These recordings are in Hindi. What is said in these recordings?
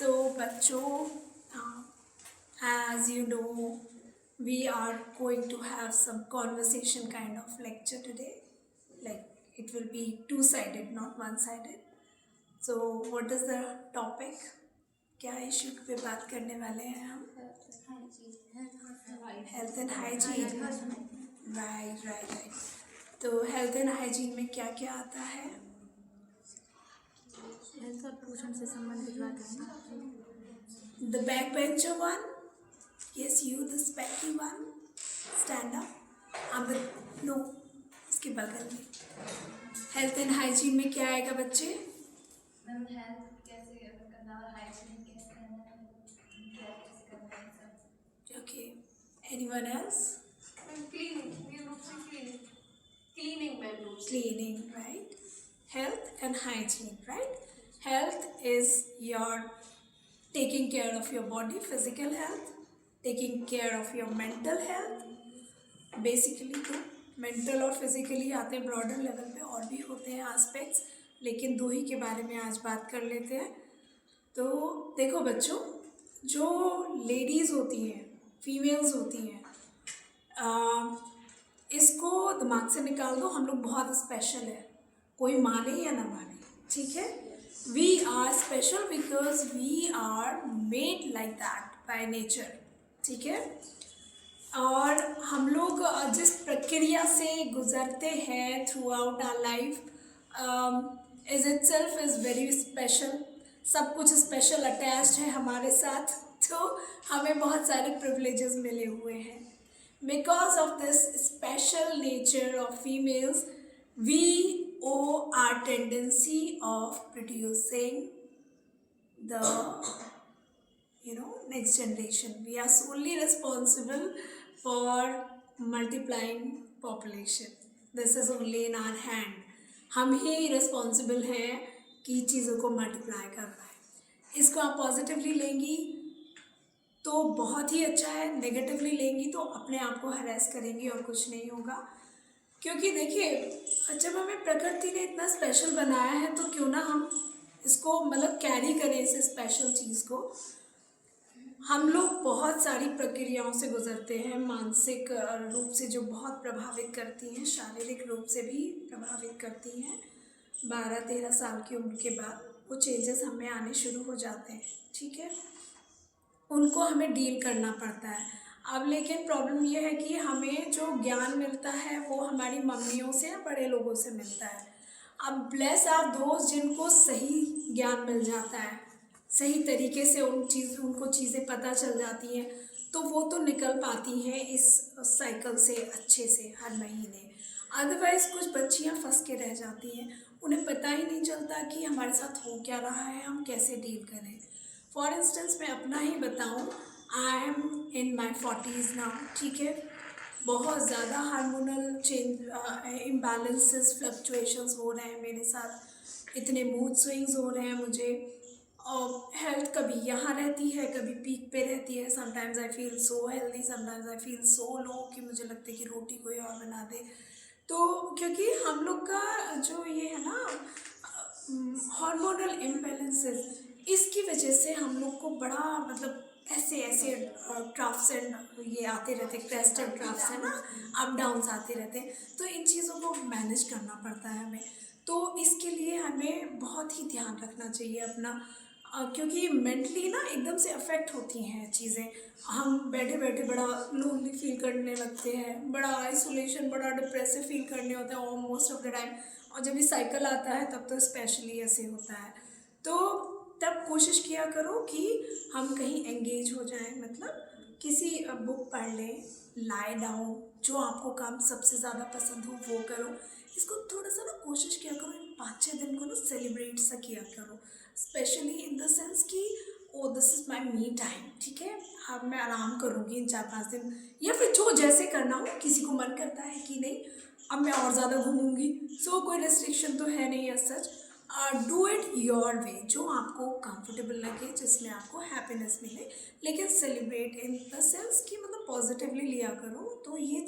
So, बच्चों, as you know, we are going to have some conversation kind of lecture today. Like it will be two-sided, not one-sided. So, what is the topic? क्या इशू पे बात करने वाले हैं हम? Health and hygiene. राइट. तो हेल्थ एंड हाइजीन में क्या क्या आता है? हेल्थ और पोषण से संबंधित बातें. The backbencher one? Yes, you, the specky one. Stand up. No, इसके बगल में. हेल्थ एंड हाइजीन में क्या आएगा बच्चे? मैम हेल्थ कैसे करना और हाइजीन कैसे करना है. Okay. Anyone else? Cleaning, right? Health and hygiene, right? Health is your taking care of your body, physical health, taking care of your mental health. Basically तो मेंटल और फिजिकली आते हैं, ब्रॉडर लेवल पे और भी होते हैं एस्पेक्ट्स, लेकिन दो ही के बारे में आज बात कर लेते हैं. तो देखो बच्चों, जो लेडीज़ होती हैं, फीमेल्स होती हैं, इसको दिमाग से निकाल दो. हम लोग बहुत स्पेशल है, कोई माने या ना माने, ठीक है. We are special because we are made like that by nature, ठीक है. और हम लोग जिस प्रक्रिया से गुज़रते हैं throughout our life is itself is very special. सब कुछ स्पेशल अटैच्ड है हमारे साथ, तो हमें बहुत सारे प्रिविलेजेस मिले हुए हैं. Because of this special nature of females, we uh are tendency of producing the next generation. We are solely responsible for multiplying population. This is only in our hand. हम ही रिस्पॉन्सिबल हैं कि चीज़ों को मल्टीप्लाई कर पाए. इसको आप पॉजिटिवली लेंगी तो बहुत ही अच्छा है, नेगेटिवली लेंगी तो अपने आप को हरेस करेंगी और कुछ नहीं होगा. क्योंकि देखिए, जब हमें प्रकृति ने इतना स्पेशल बनाया है तो क्यों ना हम इसको मतलब कैरी करें इस स्पेशल चीज़ को. हम लोग बहुत सारी प्रक्रियाओं से गुजरते हैं, मानसिक रूप से जो बहुत प्रभावित करती हैं, शारीरिक रूप से भी प्रभावित करती हैं. 12-13 साल की उम्र के बाद वो चेंजेस हमें आने शुरू हो जाते हैं, ठीक है. उनको हमें डील करना पड़ता है. अब लेकिन प्रॉब्लम ये है कि हमें जो ज्ञान मिलता है वो हमारी मम्मियों से या बड़े लोगों से मिलता है. अब ब्लेस आर दोस्त जिनको सही ज्ञान मिल जाता है, सही तरीके से उनको चीज़ें पता चल जाती हैं, तो वो तो निकल पाती हैं इस साइकिल से अच्छे से हर महीने. अदरवाइज़ कुछ बच्चियां फंस के रह जाती हैं, उन्हें पता ही नहीं चलता कि हमारे साथ हो क्या रहा है, हम कैसे डील करें. फॉर इंस्टेंस मैं अपना ही बताऊं, I am in my 40s now, ठीक है. बहुत ज़्यादा हार्मोनल चेंज, इम्बैलेंसेस, फ्लक्चुएशंस हो रहे हैं मेरे साथ. इतने मूड स्विंग्स हो रहे हैं मुझे, और हेल्थ कभी यहाँ रहती है, कभी पीक पे रहती है. Sometimes I feel so healthy, sometimes I feel so low कि मुझे लगता है कि रोटी कोई और बना दे. तो क्योंकि हम लोग का जो ये है ना हार्मोनल इम्बैलेंसेस, इसकी वजह से हम लोग को बड़ा मतलब ऐसे ट्राफ्स एंड ये आते रहते, क्रेस्ट एंड ट्राफ्स है ना, अप डाउन्स आते रहते हैं. तो इन चीज़ों को मैनेज करना पड़ता है हमें. तो इसके लिए हमें बहुत ही ध्यान रखना चाहिए अपना, क्योंकि मेंटली ना एकदम से अफेक्ट होती हैं चीज़ें. हम बैठे बैठे बड़ा लोनली फील करने लगते हैं, बड़ा आइसोलेशन, बड़ा डिप्रेसिव फील करने होता है ऑलमोस्ट ऑफ द टाइम. और जब ये साइकिल आता है तब तो स्पेशली ऐसे होता है. तो तब कोशिश किया करो कि हम कहीं एंगेज हो जाएं, मतलब किसी बुक पढ़ लें, लाई डाउन, जो आपको काम सबसे ज़्यादा पसंद हो वो करो. इसको थोड़ा सा ना कोशिश किया करो, इन 5-6 दिन को ना सेलिब्रेट सा किया करो, स्पेशली इन द सेंस कि oh this is my me time, ठीक है. अब मैं आराम करूँगी इन 4-5 दिन, या फिर जो जैसे करना हो. किसी को मन करता है कि नहीं अब मैं और ज़्यादा घूमूंगी, सो कोई रेस्ट्रिक्शन तो है नहीं as such. Do it your way, जो आपको कंफर्टेबल लगे, जिसमें आपको हैप्पीनेस मिले, लेकिन सेलिब्रेट इन द सेंस कि मतलब पॉजिटिवली लिया करो, तो ये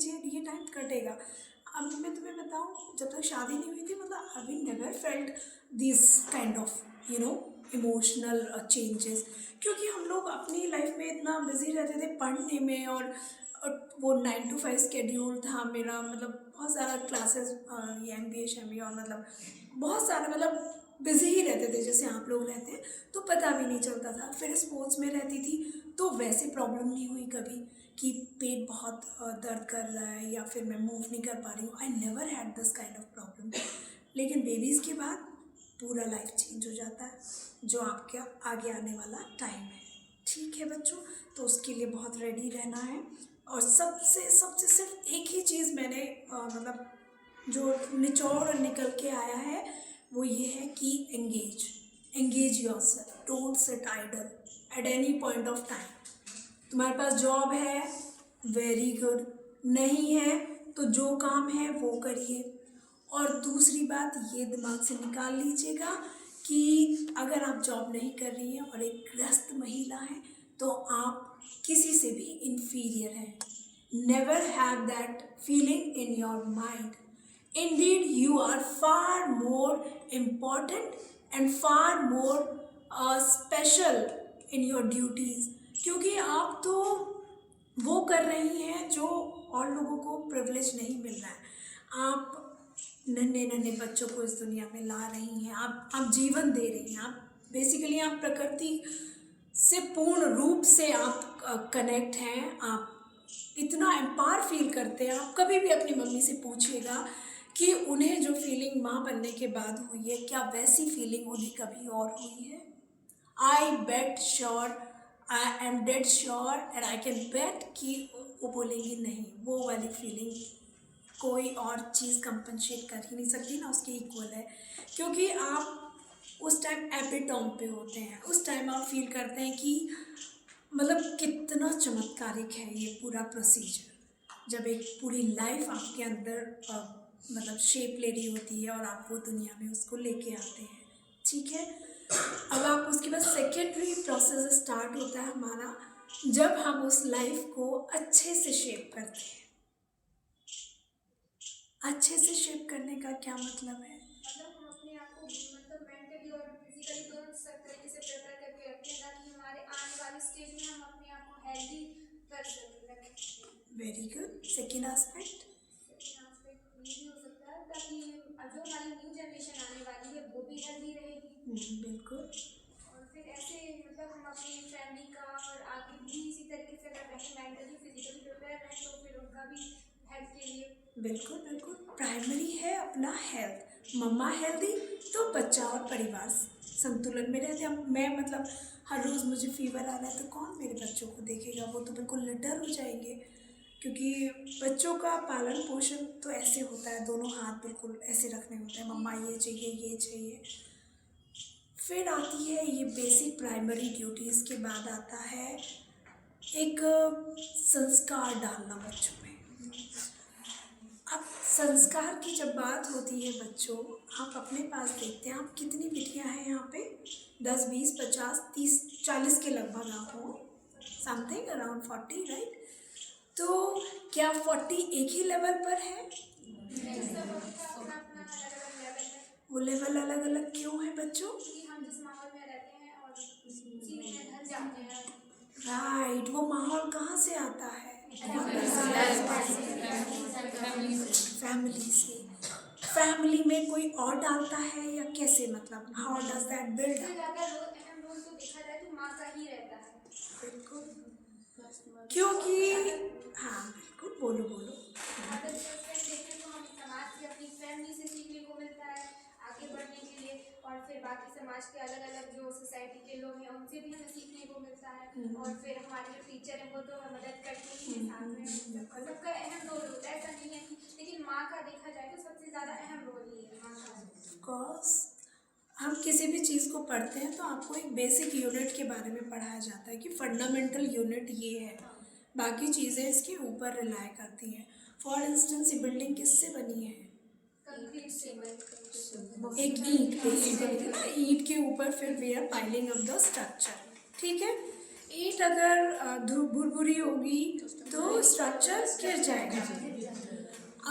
टाइम कटेगा. अब मैं तुम्हें बताऊँ, जब तक शादी नहीं हुई थी, मतलब I never felt this kind of emotional changes, क्योंकि हम लोग अपनी लाइफ में इतना बिजी रहते थे पढ़ने में, और वो 9 to 5 स्केड्यूल था मेरा, मतलब बहुत सारा क्लासेस, ये MBA शैम्बी, और मतलब बहुत सारा, मतलब बिजी ही रहते थे जैसे आप लोग रहते हैं, तो पता भी नहीं चलता था। फिर स्पोर्ट्स में रहती थी तो वैसे प्रॉब्लम नहीं हुई कभी कि पेट बहुत दर्द कर रहा है या फिर मैं मूव नहीं कर पा रही हूँ। I never had this kind of problem. लेकिन बेबीज़ के बाद पूरा लाइफ चेंज हो जाता है, जो आपके आगे आने वाला टाइम है। ठीक है बच्चों, तो उसके लिए बहुत रेडी रहना है। और सबसे सबसे सिर्फ एक ही चीज़ मैंने मतलब जो निचोड़ निकल के आया है वो ये है कि engage yourself, don't sit idle at any point of time. तुम्हारे पास जॉब है, वेरी गुड, नहीं है तो जो काम है वो करिए। और दूसरी बात ये दिमाग से निकाल लीजिएगा कि अगर आप जॉब नहीं कर रही हैं और एक गृहस्थ महिला हैं तो आप किसी से भी इन्फीरियर हैं। Never have that feeling in your mind. Indeed, you are far more important and far more special in your duties, क्योंकि आप तो वो कर रही हैं जो और लोगों को प्रिविलेज नहीं मिल रहा है। आप नन्हे नन्हे बच्चों को इस दुनिया में ला रही हैं, आप जीवन दे रही हैं, आप बेसिकली आप प्रकृति से पूर्ण रूप से आप कनेक्ट हैं, आप इतना एम्पावर फील करते हैं। आप कभी भी अपनी मम्मी से पूछिएगा कि उन्हें जो फीलिंग माँ बनने के बाद हुई है, क्या वैसी फीलिंग उन्हें कभी और हुई है? I bet sure, I am dead sure and I can bet कि वो बोलेंगी नहीं, वो वाली फीलिंग कोई और चीज़ कंपनसेट कर ही नहीं सकती, ना उसके इक्वल है। क्योंकि आप उस टाइम एपिटॉम पे होते हैं, उस टाइम आप फील करते हैं कि मतलब कितना चमत्कारिक है ये पूरा प्रोसीजर, जब एक पूरी लाइफ आपके अंदर मतलब शेप ले रही होती है और आप वो दुनिया में उसको लेके आते हैं। ठीक है, अब आप उसके बाद सेकेंडरी प्रोसेस स्टार्ट होता है हमारा, जब हम उस लाइफ को अच्छे से शेप करते हैं। अच्छे से शेप करने का क्या मतलब है? मतलब हम अपने आप को मतलब मेंटली और फिजिकली दोनों सब तरीके से प्रिपेयर करके रखते हैं ताकि हमारे आने वाले स्टेज में हम अपने आप को हेल्दी कर सकें। Very good. सेकेंड एस्पेक्ट ये भी हो सकता है ताकि जो हमारी न्यू जनरेशन आने वाली है वो भी हेल्दी रहेगी। बिल्कुल। और फिर ऐसे मतलब हम अपनी फैमिली का और आगे भी इसी तरीके से अगर रहें, मेंटली फिजिकली प्रिपेयर रहें तो फिर उनका भी हेल्थ के लिए बिल्कुल बिल्कुल प्राइमरी है अपना हेल्थ। मम्मा हेल्दी तो बच्चा और परिवार संतुलन में रहते हैं। मैं मतलब हर रोज़ मुझे फीवर आ रहा है तो कौन मेरे बच्चों को देखेगा, वो तो बिल्कुल लिटर हो जाएंगे। क्योंकि बच्चों का पालन पोषण तो ऐसे होता है, दोनों हाथ बिल्कुल ऐसे रखने होते हैं, मम्मा ये चाहिए ये चाहिए। फिर आती है ये बेसिक प्राइमरी ड्यूटीज़ के बाद आता है एक संस्कार डालना बच्चों में। अब संस्कार की जब बात होती है बच्चों, आप अपने पास देखते हैं आप कितनी बिटियां हैं यहाँ पे, 10, 20, 50, 30, 40 के लगभग आप हो, समथिंग अराउंड 40, राइट? तो क्या 40 एक ही लेवल पर है? वो लेवल अलग अलग क्यों है बच्चों? हम जिस माहौल में रहते हैं और उसी में ढल जाते हैं। राइट, वो माहौल कहाँ से आता है? फैमिली से। फैमिली में कोई और डालता है या कैसे, मतलब how does that build up? ज़्यादा अहम रोल तो देखा जाए तो माँ का ही रहता है। बिल्कुल, क्योंकि हाँ बिल्कुल, बोलो बोलो। अगर देखें तो हम समाज से अपनी फैमिली से सीखने को मिलता है आगे बढ़ने के लिए, और फिर बाकी समाज के अलग अलग जो सोसाइटी के लोग हैं उनसे भी हमें सीखने को मिलता है। और फिर हमारे जो टीचर हैं वो तो मदद करते ही हैं, साथ में सबका अहम रोल होता है, ऐसा नहीं है कि, लेकिन माँ का देखा जाए तो सबसे ज़्यादा अहम रोल ही है माँ का। बिकॉज हम किसी भी चीज़ को पढ़ते हैं तो आपको एक बेसिक यूनिट के बारे में पढ़ाया जाता है कि फंडामेंटल यूनिट ये है, बाकी चीज़ें इसके ऊपर रिलाई करती हैं। फॉर इंस्टेंस ये बिल्डिंग किससे बनी है? कंक्रीट से एक ईंट बेसिकली ना, ईंट के ऊपर फिर we are piling up the structure. ठीक है, ईंट अगर भुरभुरी होगी तो स्ट्रक्चर गिर जाएगा।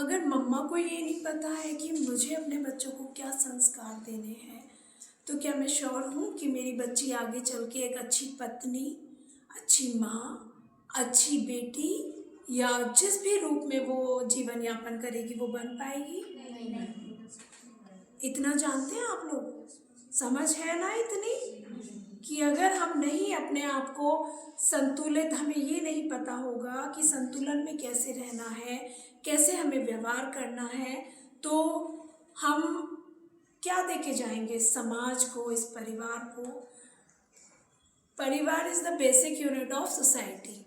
अगर मम्मा को ये नहीं पता है कि मुझे अपने बच्चों को क्या संस्कार देने हैं, तो क्या मैं श्योर हूँ कि मेरी बच्ची आगे चल के एक अच्छी पत्नी, अच्छी माँ, अच्छी बेटी या जिस भी रूप में वो जीवन यापन करेगी वो बन पाएगी? इतना जानते हैं आप लोग? समझ है ना इतनी कि अगर हम नहीं अपने आप को संतुलित, हमें ये नहीं पता होगा कि संतुलन में कैसे रहना है, कैसे हमें व्यवहार करना है, तो हम क्या देके जाएंगे समाज को, इस परिवार को? परिवार is the basic unit of society,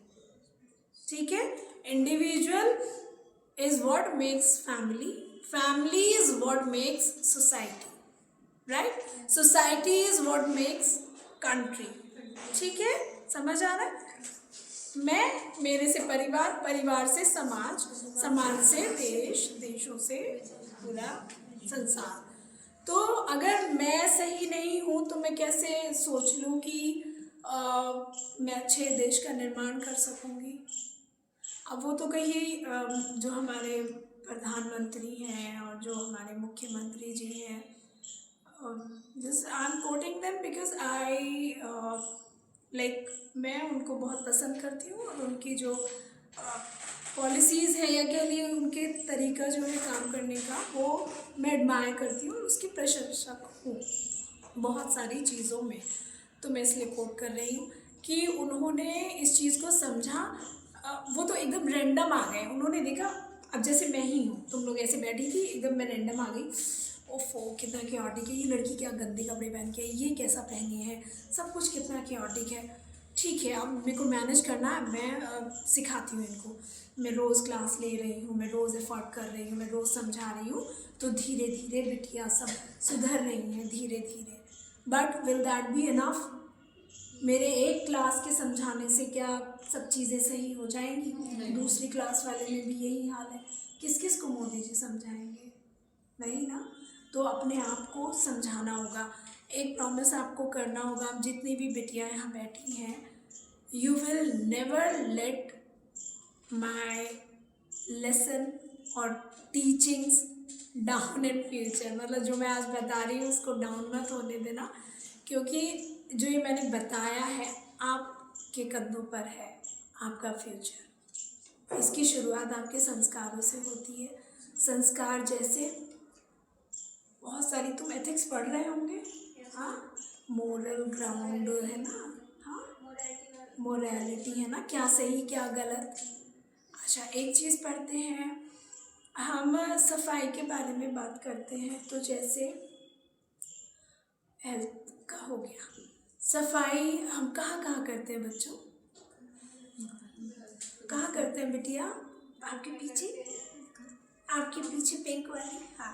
ठीक है? Individual is what makes family, family is what makes society, right? Society is what makes country, ठीक है? समझ आ रहा है? मैं, मेरे से परिवार, परिवार से समाज, समाज से देश, देशों से पूरा संसार। तो अगर मैं सही नहीं हूँ तो मैं कैसे सोच लूँ कि मैं अच्छे देश का निर्माण कर सकूँगी? अब वो तो कहीं जो हमारे प्रधानमंत्री हैं और जो हमारे मुख्यमंत्री जी हैं, this I am quoting them because I like मैं उनको बहुत पसंद करती हूँ और उनकी जो पॉलिसीज़ है या कह लिए उनके तरीका जो है काम करने का, वो मैं एडमायर करती हूँ और उसकी प्रशंसक हूँ बहुत सारी चीज़ों में। तो मैं इसलिए कोट कर रही हूँ कि उन्होंने इस चीज़ को समझा। वो तो एकदम रैंडम आ गए, उन्होंने देखा अब जैसे मैं ही हूँ, तुम लोग ऐसे बैठी थी, एकदम मैं रैंडम आ गई, ओफो कितना क्योटिक है ये लड़की, क्या गंदे कपड़े पहन के, ये कैसा पहनी है, सब कुछ कितना क्योटिक है। ठीक है, अब मेरे को मैनेज करना है, मैं सिखाती हूँ इनको, मैं रोज़ क्लास ले रही हूँ, मैं रोज़ एफर्ट कर रही हूँ, मैं रोज़ समझा रही हूँ, तो धीरे धीरे बिटिया सब सुधर रही हैं धीरे धीरे। But will that be enough? मेरे एक क्लास के समझाने से क्या सब चीज़ें सही हो जाएंगी? दूसरी क्लास वाले में भी यही हाल है, किस किस को मोदी जी समझाएंगे? नहीं ना। तो अपने आप को समझाना होगा, एक प्रॉमिस आपको करना होगा। आप जितनी भी बिटियाँ यहाँ बैठी हैं, you will never let my lesson और टीचिंग्स डाउन इन फ्यूचर। मतलब जो मैं आज बता रही हूँ उसको डाउन मत होने देना, क्योंकि जो ये मैंने बताया है आपके कदमों पर है आपका फ्यूचर। इसकी शुरुआत आपके संस्कारों से होती है। संस्कार जैसे बहुत सारी, तुम एथिक्स पढ़ रहे होंगे, हाँ, मोरल ग्राउंड है ना, हाँ, मोरालिटी है ना, क्या सही क्या गलत। अच्छा, एक चीज़ पढ़ते हैं हम, सफाई के बारे में बात करते हैं, तो जैसे हेल्थ का हो गया, सफाई हम कहाँ कहाँ करते हैं बच्चों? कहाँ करते हैं बिटिया? आपके पीछे, आपके पीछे पिंक वाली, हाँ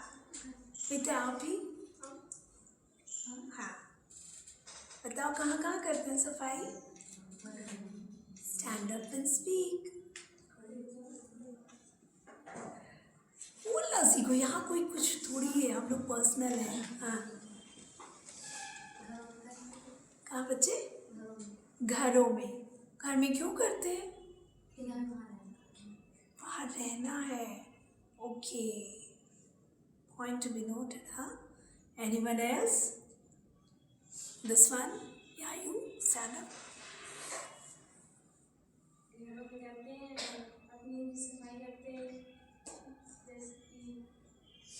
बेटा आप भी, हाँ बताओ कहाँ कहाँ करते हैं सफाई? स्टैंड अप एंड स्पीक, बोलना सीखो, यहाँ कोई कुछ थोड़ी है, हम लोग पर्सनल है। हाँ, कहाँ बच्चे? घरों में। घर में क्यों करते हैं? बाहर रहना है, okay, point to be noted. हाँ, एनीवन एल्स? दिस वन, या यू स्टैंड अप।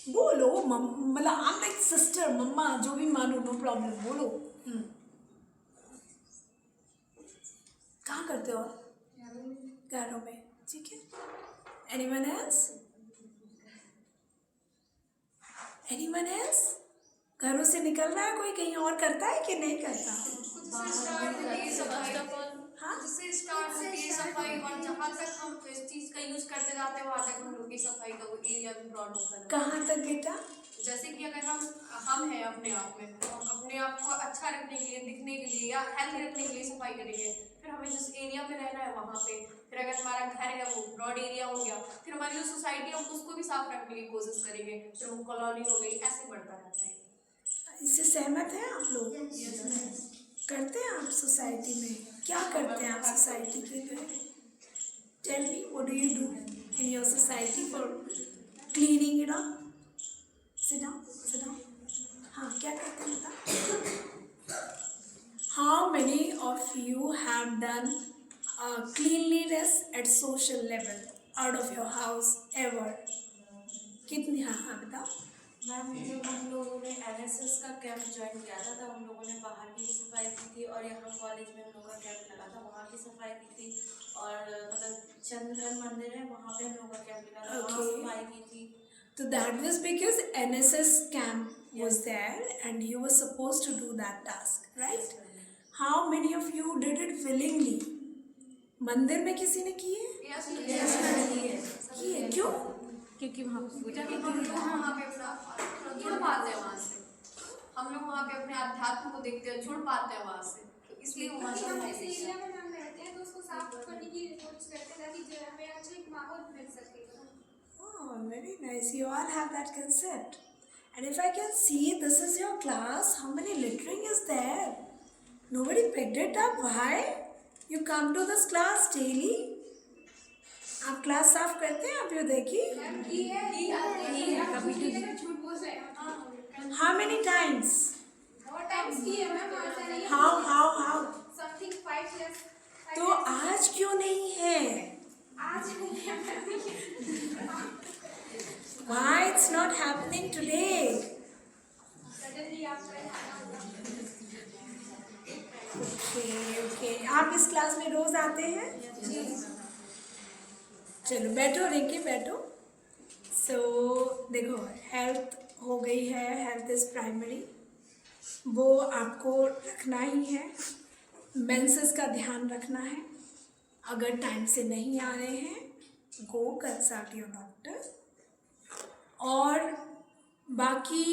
बोलो मतलब आई एम लाइक सिस्टर, मम्मा, जो भी मानो, नो प्रॉब्लम, बोलो। कहाँ करते हो आप? घरों में, ठीक है। Anyone else? Anyone else? घरों से निकल रहा है कोई, कहीं और करता है कि नहीं करता? हाँ, जिससे स्टार्ट होती है सफाई, और जहाँ तक हम इस चीज का यूज करते जाते हैं वहाँ तक हम लोग की सफाई का वो एरिया भी ब्रॉड होता है। कहाँ तक बेटा? जैसे कि अगर हम हैं अपने आप में, तो हम अपने आप को अच्छा रखने के लिए, दिखने के लिए या हेल्थी रखने के लिए सफाई करेंगे। फिर हमें जिस एरिया में रहना है वहाँ पे, फिर अगर हमारा घर है वो ब्रॉड एरिया हो गया, फिर हमारी जो सोसाइटी है उसको भी साफ रखने की कोशिश करेंगे, फिर वो कॉलोनी हो गई, ऐसे बढ़ता रहता है। इससे सहमत हैं आप लोग? करते हैं आप सोसाइटी में? क्या करते हैं आप सोसाइटी के लिए? Tell me, what do you do in your society for cleaning it up? Sit down, sit down. हाँ, क्या करते हैं बता? How many of you have done cleanliness at social level out of your house ever? कितनी? हाँ हाँ बताओ। मैम जब हम लोगों ने एनएसएस का कैंप ज्वाइन किया था तब हम लोगों ने बाहर की भी सफाई की थी और यहाँ कॉलेज में हम लोग का कैंप लगा था वहाँ की सफाई की थी और मतलब चंद्रन मंदिर है वहाँ पे हम लोग का कैंप लगा था वहाँ Okay. सफाई की थी। So that was because NSS camp was there and you were supposed to do that task, right? How many of you did it willingly? मंदिर में किसी ने किए? किए क्यों? क्योंकि वहाँ पूजा हम लोग वहाँ पे अपना जुड़ पाते हैं वहाँ से, हम लोग वहाँ पे अपने अध्यात्म को देखते हैं, जुड़ पाते हैं वहाँ से, तो इसलिए वहाँ क्योंकि हम से ऐसे एरिया में हम रहते हैं तो उसको साफ करने की कोशिश करते हैं ताकि जो हमें अच्छा एक माहौल मिल सके। Oh, very nice. You all have that concept. And if I can see this is your class, how many littering is there? Nobody picked it up. Why? You come to this class daily? आप क्लास साफ करते हैं अभ्युदय की? झूठ बोल रहे हैं। How many times? बहुत टाइम्स की है मैम, ऐसा नहीं है। How? Something 5 years. तो आज क्यों नहीं है? आज नहीं है ma'am. Why it's not happening today? Suddenly आपका Okay. आप इस क्लास में रोज आते हैं? चलो बैठो रिंकी बैठो। सो देखो हेल्थ हो गई है, हेल्थ इज़ प्राइमरी, वो आपको रखना ही है। मेंसेस का ध्यान रखना है। अगर टाइम से नहीं आ रहे हैं गो कंसल्ट योर डॉक्टर। और बाकी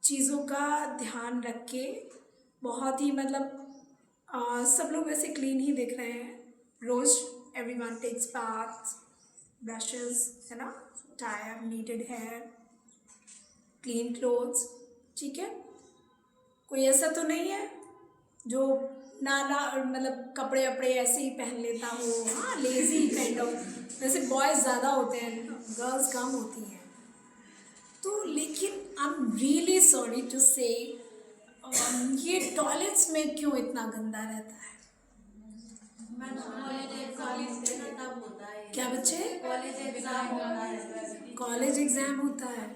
चीज़ों का ध्यान रख के बहुत ही मतलब सब लोग वैसे क्लीन ही दिख रहे हैं। रोज़ everyone takes baths, brushes, है ना, tie up needed hair, clean clothes, ठीक है। कोई ऐसा तो नहीं है जो नाला मतलब कपड़े वपड़े ऐसे ही पहन लेता हो, हाँ लेजी काइंड ऑफ। वैसे बॉयज़ ज़्यादा होते हैं, गर्ल्स कम होती हैं। तो लेकिन I am really sorry to say ये टॉयलेट्स में क्यों इतना गंदा रहता है? तब होता है क्या बच्चे? कॉलेज एग्जाम होता है। कॉलेज एग्जाम होता है।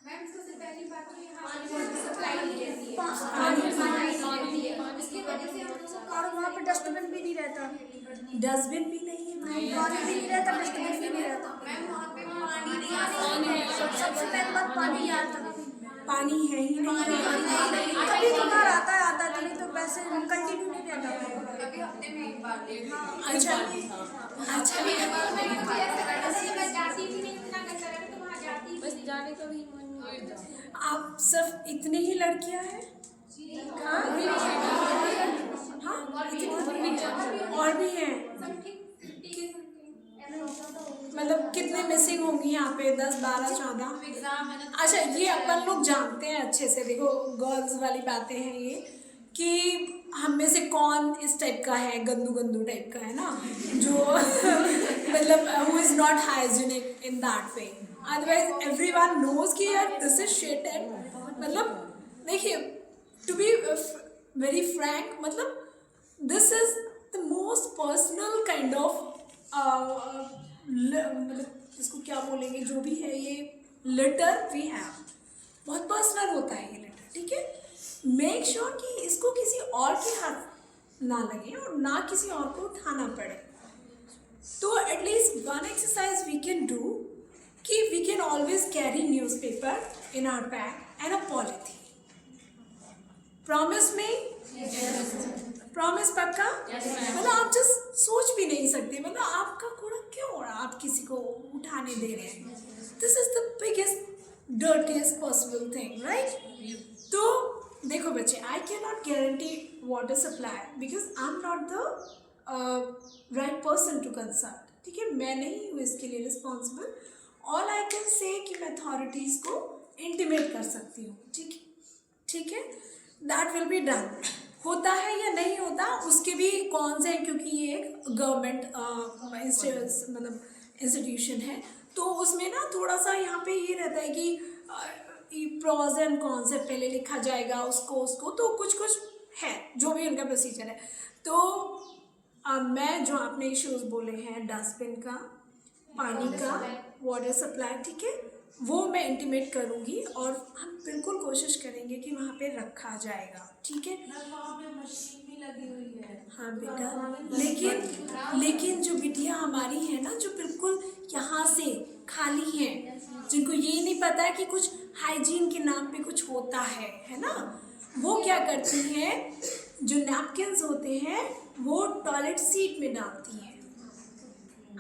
मैम सबसे पहली बात तो यहाँ सप्लाई नहीं रहती है, पानी रहती है, इसकी वजह से हम लोगों को और वहाँ पे डस्टबिन भी नहीं रहता, डस्टबिन भी नहीं है। पानी भी नहीं रहता, डस्टबिन भी नहीं रहता। मैम वहाँ पे पानी नहीं आता। सबसे पहले बात पानी नहीं आता, पानी है ही नहीं। कभी कभार आता है तो नहीं तो वैसे कंटिन्यू नहीं रहता। कभी हफ्ते में एक बार देख अच्छा अच्छा मैं जाती भी नहीं, उतना गंदा रहता तो वहाँ जाती भी नहीं। जाने का भी मन नहीं होता। आप सिर्फ इतनी ही लड़कियां हैं? हाँ और भी हैं। मतलब कितने मिसिंग होंगी यहाँ पे? 10, 12, 14 एग्जाम है ना। अच्छा ये अपन लोग जानते हैं अच्छे से। देखो गर्ल्स वाली बातें हैं ये कि हम में से कौन इस टाइप का है, गंदू गंदू टाइप का है ना, जो मतलब who is not hygienic in that way. Otherwise everyone knows कि यार दिस इज शिट। एंड मतलब देखिए टू बी वेरी फ्रैंक, मतलब this is the most personal kind of मतलब इसको क्या बोलेंगे, जो भी है ये लिटर वी हैव, बहुत पर्सनल होता है ये लिटर, ठीक है। मेक श्योर कि इसको किसी और के हाथ ना लगे और ना किसी और को उठाना पड़े। तो at least one exercise we can do कि we can always carry newspaper in our bag and a polythene. Promise में? प्रॉमिस पक्का? मतलब आप जस्ट सोच भी नहीं सकते, मतलब आपका कूड़ा क्यों आप किसी को उठाने दे रहे हैं? This is the biggest dirtiest possible thing, right? तो देखो बच्चे, I can not guarantee water supply because I am not the right person to consult, ठीक है। मैं नहीं हूँ इसके लिए responsible. All I can say कि मैं अथॉरिटीज़ को इंटीमेट कर सकती हूँ, ठीक है। That will be done. होता है या नहीं होता उसके भी कौन से, क्योंकि ये एक गवर्नमेंट मतलब इंस्टीट्यूशन है, तो उसमें ना थोड़ा सा यहाँ पे ये रहता है कि प्रॉज एंड कॉन्स से पहले लिखा जाएगा उसको तो कुछ कुछ है जो भी उनका प्रोसीजर है। तो मैं जो आपने इश्यूज बोले हैं डस्टबिन का, पानी का, वाटर सप्लाई, ठीक है, वो मैं इंटीमेट करूँगी और हम बिल्कुल कोशिश करेंगे कि वहाँ पे रखा जाएगा, ठीक है। वहाँ पे मशीन भी लगी हुई है। हाँ बेटा, लेकिन जो बिटिया हमारी है ना, जो बिल्कुल यहाँ से खाली हैं, जिनको ये नहीं पता है कि कुछ हाइजीन के नाम पे कुछ होता है ना, वो क्या करती हैं, जो नैपकिन्स होते हैं वो टॉयलेट सीट में डालती हैं।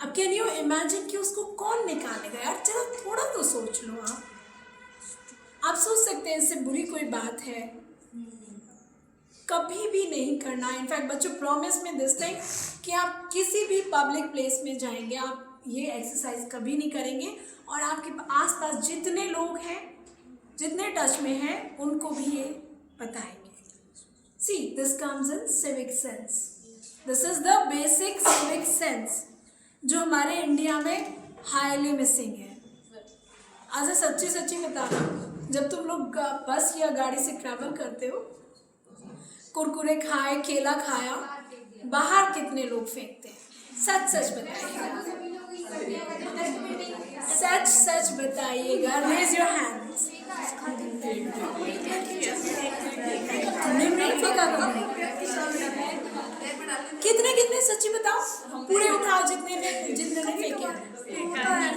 अब कैन यू इमेजिन कि उसको कौन निकालेगा यार, चलो थोड़ा तो सोच लो। आप सोच सकते हैं इससे बुरी कोई बात है? कभी भी नहीं करना। इनफैक्ट बच्चों, प्रॉमिस में दिस थिंग कि आप किसी भी पब्लिक प्लेस में जाएंगे आप ये एक्सरसाइज कभी नहीं करेंगे, और आपके आसपास जितने लोग हैं, जितने टच में हैं, उनको भी ये बताएंगे। See, this comes in civic sense. This is the basic civic sense जो हमारे इंडिया में हाईली मिसिंग है। आज सच्ची बताना, जब तुम लोग बस या गाड़ी से ट्रैवल करते हो, कुरकुरे खाए, केला खाया, बाहर कितने लोग फेंकते हैं? सच बताइएगा, सच बताइएगा, रेज योर हैंड्स। नहीं फेंका कभी? कितने सच्ची बताओ, पूरे उठाओ जितने ने फेंके।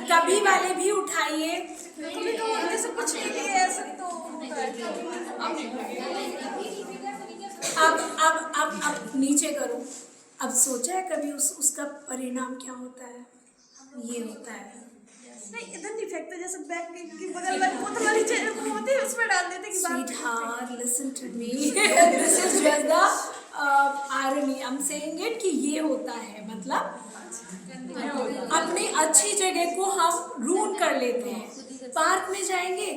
कभी वाले भी उठाइए। जैसे कुछ नहीं है ऐसा तो होता है। अब नीचे करो। अब सोचा है कभी उसका परिणाम क्या होता है? ये होता है, नहीं इधर नहीं फेंकते, जैसे बैग की बगल वाली बोतल वाली चीज होती है उसमें डाल देते कि Sweetheart, listen to me. This is just the irony. I'm saying it कि ये होता है, मतलब अपनी अच्छी जगह को हम रूइन कर लेते हैं। पार्क में जाएंगे,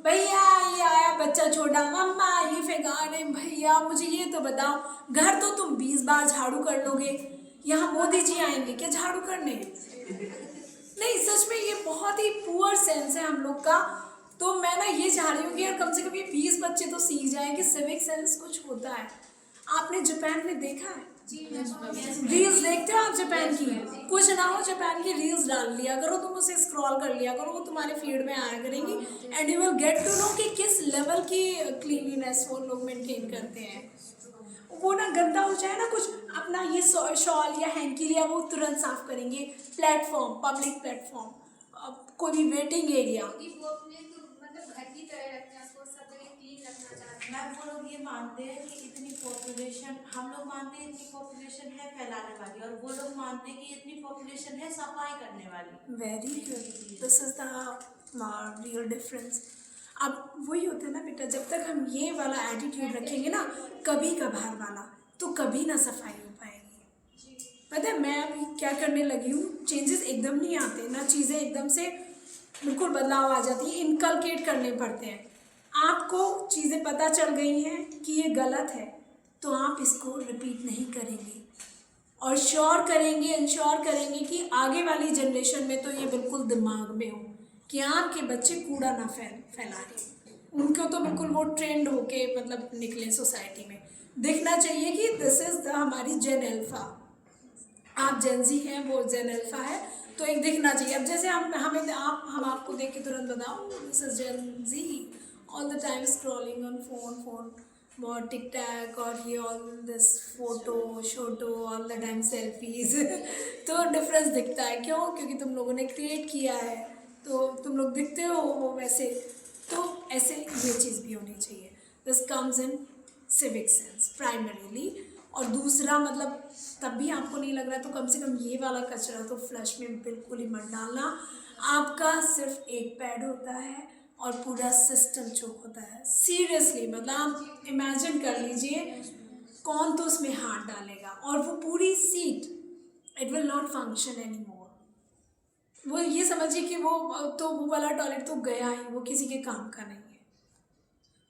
भैया ये आया बच्चा छोटा, मम्मा ये फेंका, अरे भैया मुझे ये तो बताओ, घर तो तुम 20 बार झाड़ू कर लोगे, यहाँ मोदी जी आएंगे क्या झाड़ू करने? नहीं, सच में ये बहुत ही पुअर सेंस है हम लोग का। तो मैं ना ये चाह रही हूँ कि यार कम से कम ये 20 बच्चे तो सीख जाएं कि सिविक सेंस कुछ होता है। आपने जापान में देखा है? रील्स देखते हो आप जापान की? कुछ ना हो, जापान की रील्स डाल लिया करो, तुम उसे स्क्रॉल कर लिया करो, वो तुम्हारे फीड में आया करेंगी, and you will get to know कि किस लेवल की क्लीनलीनेस वो लोग मेंटेन करते हैं। वो ना गंदा हो जाए ना कुछ, अपना ये शॉल या हैंकी लिया वो तुरंत साफ करेंगे। प्लेटफॉर्म, पब्लिक प्लेटफॉर्म, कोई भी वेटिंग एरिया, वो अपने तो मतलब घर की तरह रखते हैं, उसको सब जगह क्लीन रखना चाहते हैं। मैम वो लोग ये मानते हैं कि इतनी पॉपुलेशन, हम लोग मानते हैं इतनी पॉपुलेशन है फैलाने वाली, और वो लोग मानते हैं कि इतनी पॉपुलेशन है सफाई करने वाली। Very good, this is the real difference. अब वही होता है ना बेटा, जब तक हम ये वाला एटीट्यूड रखेंगे ना, कभी कभार वाला, तो कभी ना सफाई हो पाएगी। पता है मैं अभी क्या करने लगी हूँ, चेंजेस एकदम नहीं आते ना, चीज़ें एकदम से बिल्कुल बदलाव आ जाती है, इनकलकेट करने पड़ते हैं। आपको चीज़ें पता चल गई हैं कि ये गलत है, तो आप इसको रिपीट नहीं करेंगे, और श्योर करेंगे, इंश्योर करेंगे कि आगे वाली जनरेशन में तो ये बिल्कुल दिमाग में हो कि आपके बच्चे कूड़ा ना फैलाएं। उनको तो बिल्कुल वो ट्रेंड होके मतलब निकले सोसाइटी में, दिखना चाहिए कि दिस इज हमारी जेन अल्फा। आप जेन जी हैं, वो जेन अल्फा है, तो एक दिखना चाहिए। अब जैसे हम आपको देख के तुरंत बताओ this is Gen Z, all the time scrolling on phone, बहुत टिक टैक और ये ऑल दिस फोटो शोटो, ऑल द टाइम सेल्फीज। तो डिफरेंस दिखता है, क्यों? क्योंकि तुम लोगों ने क्रिएट किया है, तो तुम लोग दिखते हो वो वैसे। तो ऐसे ये चीज़ भी होनी चाहिए। This comes in civic sense primarily. और दूसरा मतलब तब भी आपको नहीं लग रहा तो कम से कम ये वाला कचरा तो फ्लश में बिल्कुल ही मत डालना। आपका सिर्फ एक पैड होता है और पूरा सिस्टम चोक होता है। सीरियसली मतलब आप इमेजिन कर लीजिए कौन तो उसमें हाथ डालेगा, और वो पूरी seat it will not function any more. वो ये समझिए कि वो वाला टॉयलेट तो गया ही, वो किसी के काम का नहीं है।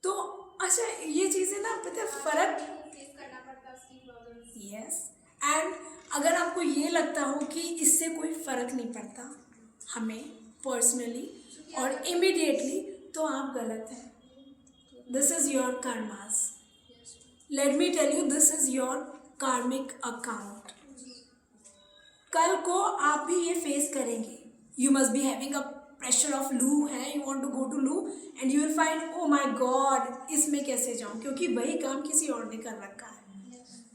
तो अच्छा ये चीज़ें ना पता है फ़र्क फेस करना पड़ता है उसकी प्रॉब्लम्स। यस, एंड अगर आपको ये लगता हो कि इससे कोई फ़र्क नहीं पड़ता हमें पर्सनली और इमीडिएटली, तो आप गलत हैं. This is your karmas. Let me tell you, this is your karmic account. कल को आप भी ये फेस करेंगे. You must be having a pressure of loo है, you want to go to loo and you will find oh my God इसमें कैसे जाऊं, क्योंकि वही काम किसी और ने कर रखा है.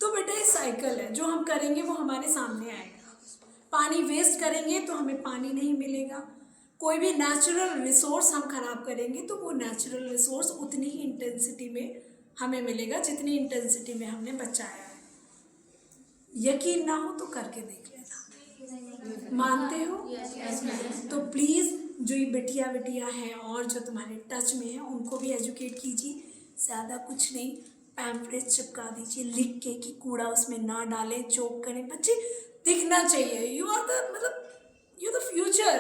तो बेटा ये साइकिल है, जो हम करेंगे वो हमारे सामने आएगा. पानी वेस्ट करेंगे तो हमें पानी नहीं मिलेगा. कोई भी नेचुरल रिसोर्स हम खराब करेंगे तो वो नेचुरल रिसोर्स उतनी ही इंटेंसिटी में हमें मिलेगा जितनी इंटेंसिटी में हमने बचाया है. यकीन ना हो तो करके देख लेना. मानते हो? तो प्लीज़ जो ये बिटिया हैं और जो तुम्हारे टच में है उनको भी एजुकेट कीजिए. ज़्यादा कुछ नहीं, पैम्पलेट चिपका दीजिए लिख के कि कूड़ा उसमें ना डालें, चोक करें. बच्चे दिखना चाहिए. You are the future.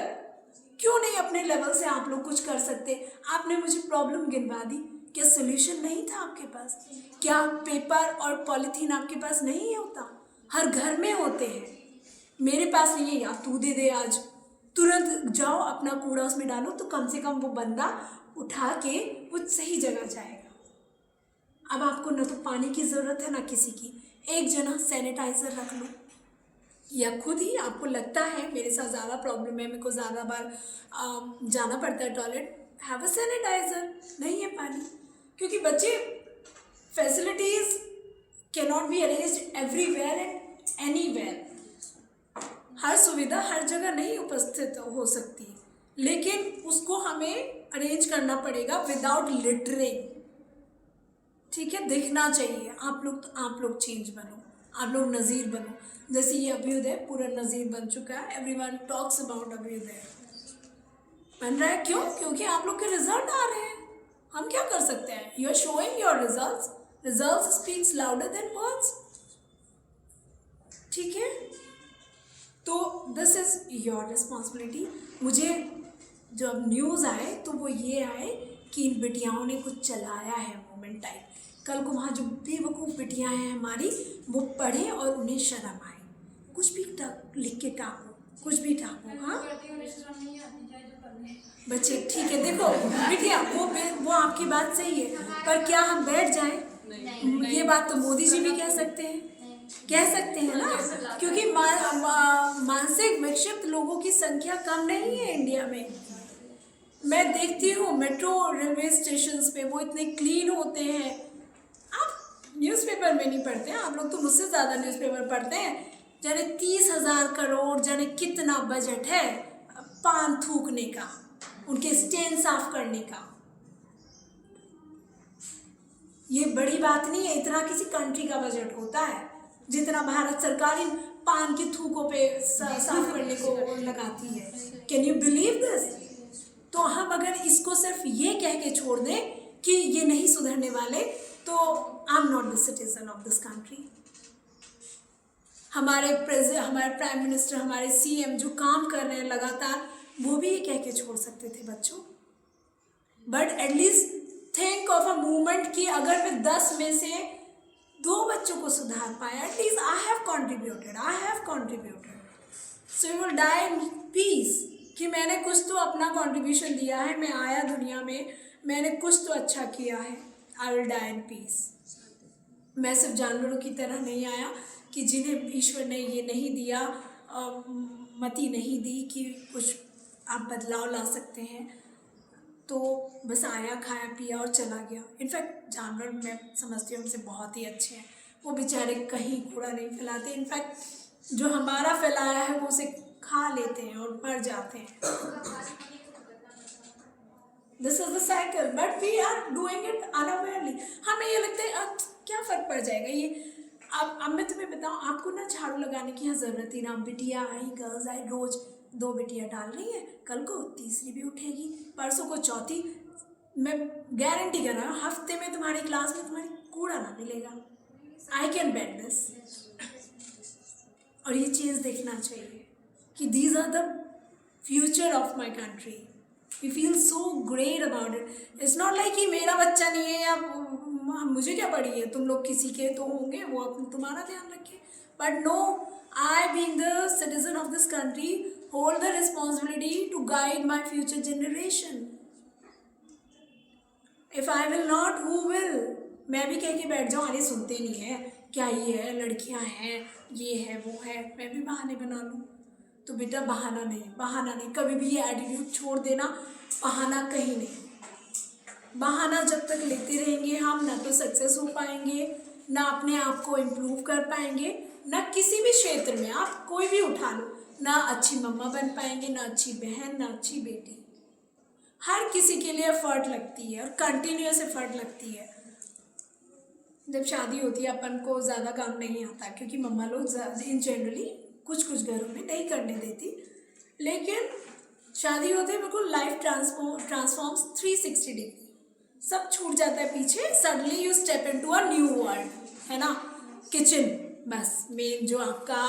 क्यों नहीं अपने लेवल से आप लोग कुछ कर सकते? आपने मुझे प्रॉब्लम गिनवा दी, क्या सोल्यूशन नहीं था आपके पास? क्या पेपर और पॉलीथीन आपके पास नहीं होता? हर घर में होते हैं. मेरे पास नहीं है, या तू दे दे आज. तुरंत जाओ अपना कूड़ा उसमें डालो, तो कम से कम वो बंदा उठा के वो सही जगह जाएगा. अब आपको न तो पानी की ज़रूरत है ना किसी की. एक जना सैनिटाइज़र रख लो, या खुद ही आपको लगता है मेरे साथ ज़्यादा प्रॉब्लम है, मेरे को ज़्यादा बार जाना पड़ता है टॉयलेट, हैव अ सैनिटाइज़र. नहीं है पानी, क्योंकि बच्चे facilities can not be arranged everywhere and anywhere. हर सुविधा हर जगह नहीं उपस्थित हो सकती, लेकिन उसको हमें अरेंज करना पड़ेगा विदाउट लिटरिंग. ठीक है, दिखना चाहिए. आप लोग चेंज बनो, आप लोग नज़ीर बनो. जैसे ये अभ्युदय पूरा नज़ीर बन चुका है. Everyone talks about Abhyudaya. बन रहा है क्यों? क्योंकि आप लोग के रिजल्ट आ रहे हैं. हम क्या कर सकते हैं? You are showing your results. Results speaks louder than words. ठीक है, तो दिस इज़ योर रिस्पॉन्सिबिलिटी. मुझे जब न्यूज़ आए तो वो ये आए कि इन बिटियाओं ने कुछ चलाया है मूवमेंट टाइप. कल को वहाँ जो बेवकूफ़ बिटियाँ हैं हमारी, वो पढ़ें और उन्हें शर्म आए. कुछ भी लिख के टाको, कुछ भी टाको. हाँ बच्चे, ठीक है. देखो बिटिया, वो आपकी बात सही है, पर क्या हम बैठ जाएं? ये बात तो मोदी जी भी कह सकते हैं ना, क्योंकि मानसिक विक्षिप्त लोगों की संख्या कम नहीं है इंडिया में. मैं देखती हूँ मेट्रो रेलवे स्टेशंस पे वो इतने क्लीन होते हैं. आप न्यूज़पेपर में नहीं पढ़ते हैं, आप लोग तो मुझसे ज़्यादा न्यूज़पेपर पढ़ते हैं. जाने 30,000 करोड़ जाने कितना बजट है पान थूकने का, उनके स्टेन साफ करने का. ये बड़ी बात नहीं है. इतना किसी कंट्री का बजट होता है जितना भारत सरकार इन पान के थूकों पे साफ करने को लगाती है. Can you believe this? तो हम अगर इसको सिर्फ ये कह के छोड़ दें कि ये नहीं सुधरने वाले, तो आई am not the citizen of this country. हमारे प्राइम मिनिस्टर, हमारे सीएम जो काम कर रहे हैं लगातार, वो भी ये कह के छोड़ सकते थे बच्चों. But at least think of a movement कि अगर मैं 10 में से 2 बच्चों को सुधार पाया, at least I have contributed. So you will die in peace कि मैंने कुछ तो अपना कंट्रीब्यूशन दिया है. मैं आया दुनिया में, मैंने कुछ तो अच्छा किया है. I will die in peace. मैं सिर्फ जानवरों की तरह नहीं आया कि जिन्हें ईश्वर ने ये नहीं दिया, मति नहीं दी कि कुछ आप बदलाव ला सकते हैं, तो बस आया, खाया पिया और चला गया. इनफैक्ट जानवर मैं समझती हूँ उनसे बहुत ही अच्छे हैं. वो बेचारे कहीं कूड़ा नहीं फैलाते. इनफैक्ट जो हमारा फैलाया है वो उसे खा लेते हैं और मर जाते हैं. This is the cycle, but we are doing it unawarely. हमें ये लगता है क्या फ़र्क पड़ जाएगा ये. अब मैं तुम्हें बताऊँ, आपको ना झाड़ू लगाने की यहाँ ज़रूरत ही ना. बिटिया आई, गर्ल्स आई, रोज़ 2 बिटियाँ डाल रही हैं, कल को तीसरी भी उठेगी, परसों को चौथी. मैं गारंटी कर रहा हूँ हफ्ते में तुम्हारी क्लास में तुम्हारी कूड़ा ना मिलेगा. I can bet this. और ये चीज़ देखना चाहिए कि these are the future of my country. We feel so great about it. It's not like कि मेरा बच्चा नहीं है या मुझे क्या पड़ी है, तुम लोग किसी के तो होंगे, वो तुम्हारा ध्यान रखें. But no, I being the citizen of this country hold the responsibility to guide my future generation. If I will not, who will? मैं भी कह के बैठ जाऊँ, अरे सुनते नहीं है, क्या ये है, लड़कियां हैं, ये है वो है, मैं भी बहाने बना लूँ। तो बेटा बहाना नहीं, बहाना नहीं, कभी भी ये एटीट्यूड छोड़ देना, बहाना कहीं नहीं। बहाना जब तक लेते रहेंगे हम, ना तो सक्सेस हो पाएंगे, ना अपने आप को इम्प्रूव कर पाएंगे, ना किसी भी क्षेत्र में आप कोई भी उठा लो, ना अच्छी मम्मा बन पाएंगे, ना अच्छी बहन, ना अच्छी बेटी। हर किसी के लिए एफर्ट लगती है और कंटिन्यूअस एफर्ट लगती है। जब शादी होती है अपन को ज़्यादा काम नहीं आता, क्योंकि मम्मा लोग इन जनरली कुछ घरों में नहीं करने देती, लेकिन शादी होते ही बिल्कुल लाइफ ट्रांसफॉर्म्स 360 डिग्री, सब छूट जाता है पीछे, suddenly you step into a new world, है ना। किचन, बस मेन जो आपका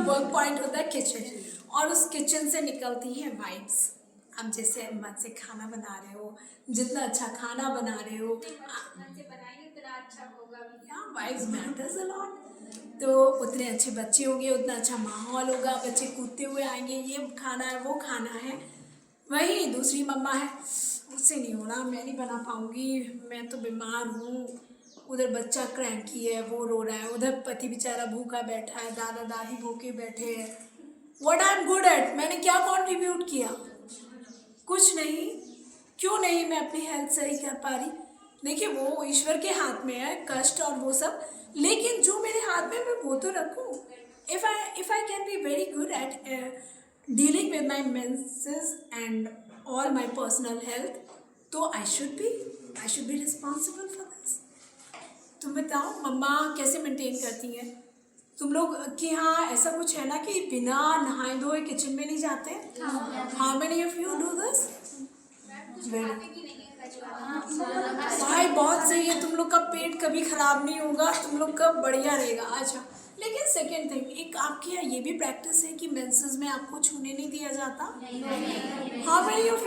वर्क पॉइंट होता है किचन, और उस किचन से निकलती हैं वाइब्स। आप जैसे मन से खाना बना रहे हो, जितना अच्छा खाना बना रहे हो, मन से बनाएंगे उतना अच्छा होगा भी। या वाइब्स मैटर्स अ लॉट। तो उतने अच्छे बच्चे होंगे, उतना अच्छा माहौल होगा, बच्चे कूदते हुए आएंगे, ये खाना है वो खाना है। वही दूसरी मम्मा है, मुझसे नहीं होना, मैं नहीं बना पाऊँगी, मैं तो बीमार हूँ, उधर बच्चा क्रैंकी है, वो रो रहा है, उधर पति बेचारा भूखा बैठा है, दादा दादी भूखे बैठे हैं। What I am good eight, मैंने क्या कंट्रीब्यूट किया? कुछ नहीं। क्यों नहीं मैं अपनी हेल्थ सही कर पा रही? देखिए वो ईश्वर के हाथ में है, कष्ट और वो सब, लेकिन जो मेरे हाथ में मैं वो तो रखूँ। If I can be very good at dealing with my menses and all my personal health, तो I should be responsible for this. तुम बताओ मम्मा कैसे मेंटेन करती हैं? तुम लोग कि हाँ ऐसा कुछ है ना कि बिना नहाए धोए किचन में नहीं जाते? How many of you do this? भाई बहुत सही है, तुम लोग का पेट कभी खराब नहीं होगा, तुम लोग का बढ़िया रहेगा। अच्छा, लेकिन सेकेंड थिंग, एक आपके यहाँ ये भी प्रैक्टिस है कि मेंसेस में आपको छूने नहीं दिया जाता? How many of